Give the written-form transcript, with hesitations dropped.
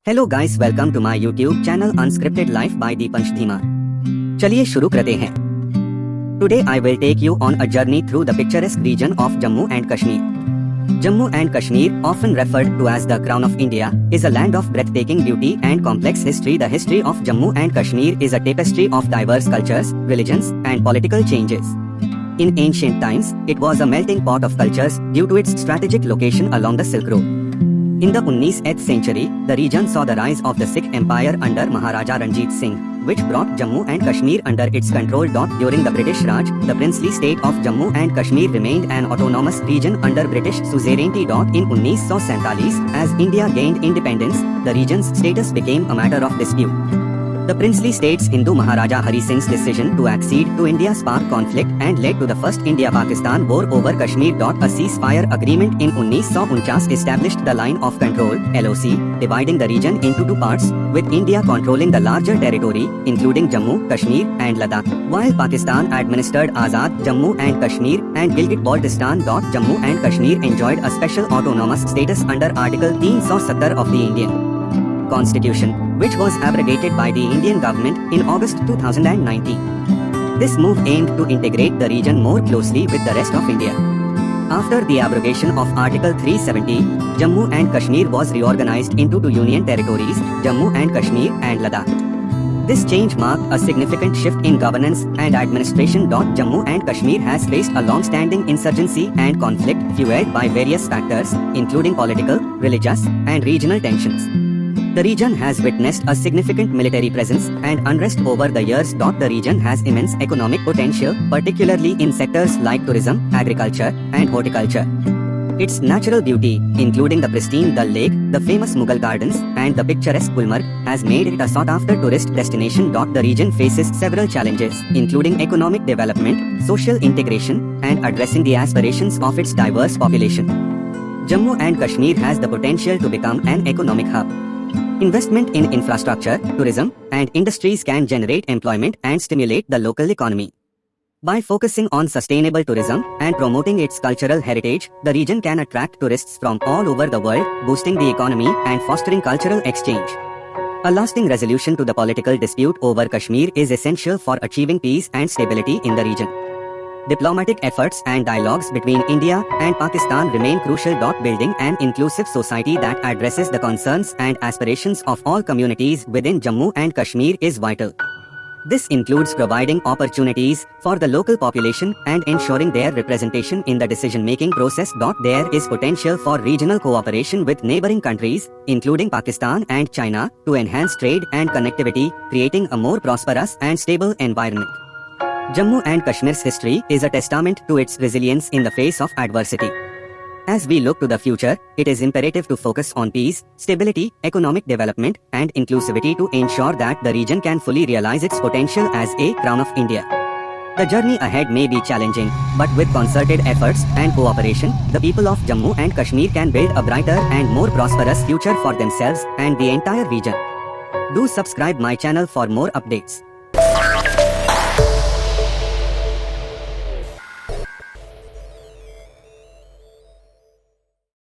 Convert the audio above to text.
Hello guys, welcome to my YouTube channel unscripted life by Deepansh Dhima. चलिए शुरू करते हैं। Today I will take you on a journey through the picturesque region of Jammu and Kashmir. Jammu and Kashmir, often referred to as the crown of India, is a land of breathtaking beauty and complex history. The history of Jammu and Kashmir is a tapestry of diverse cultures, religions, and political changes. In ancient times, it was a melting pot of cultures due to its strategic location along the Silk Road. In the 19th century, the region saw the rise of the Sikh Empire under Maharaja Ranjit Singh, which brought Jammu and Kashmir under its control. During the British Raj, the princely state of Jammu and Kashmir remained an autonomous region under British suzerainty. In 1947, as India gained independence, the region's status became a matter of dispute. The princely state's Hindu Maharaja Hari Singh's decision to accede to India sparked conflict and led to the First India-Pakistan War over Kashmir. A ceasefire agreement in 1949 established the Line of Control (LOC), dividing the region into two parts, with India controlling the larger territory, including Jammu, Kashmir, and Ladakh, while Pakistan administered Azad Jammu and Kashmir and Gilgit-Baltistan. Jammu and Kashmir enjoyed a special autonomous status under Article 370 of the Indian Constitution, which was abrogated by the Indian government in August 2019. This move aimed to integrate the region more closely with the rest of India. After the abrogation of Article 370, Jammu and Kashmir was reorganized into two union territories, Jammu and Kashmir and Ladakh. This change marked a significant shift in governance and administration. Jammu and Kashmir has faced a long-standing insurgency and conflict fueled by various factors, including political, religious, and regional tensions. The region has witnessed a significant military presence and unrest over the years. The region has immense economic potential, particularly in sectors like tourism, agriculture, and horticulture. Its natural beauty, including the pristine Dal Lake, the famous Mughal gardens, and the picturesque Gulmarg, has made it a sought-after tourist destination. The region faces several challenges, including economic development, social integration, and addressing the aspirations of its diverse population. Jammu and Kashmir has the potential to become an economic hub. Investment in infrastructure, tourism, and industries can generate employment and stimulate the local economy. By focusing on sustainable tourism and promoting its cultural heritage, the region can attract tourists from all over the world, boosting the economy and fostering cultural exchange. A lasting resolution to the political dispute over Kashmir is essential for achieving peace and stability in the region. Diplomatic efforts and dialogues between India and Pakistan remain crucial. Building an inclusive society that addresses the concerns and aspirations of all communities within Jammu and Kashmir is vital. This includes providing opportunities for the local population and ensuring their representation in the decision-making process. There is potential for regional cooperation with neighboring countries, including Pakistan and China, to enhance trade and connectivity, creating a more prosperous and stable environment. Jammu and Kashmir's history is a testament to its resilience in the face of adversity. As we look to the future, it is imperative to focus on peace, stability, economic development, and inclusivity to ensure that the region can fully realize its potential as a crown of India. The journey ahead may be challenging, but with concerted efforts and cooperation, the people of Jammu and Kashmir can build a brighter and more prosperous future for themselves and the entire region. Do subscribe my channel for more updates.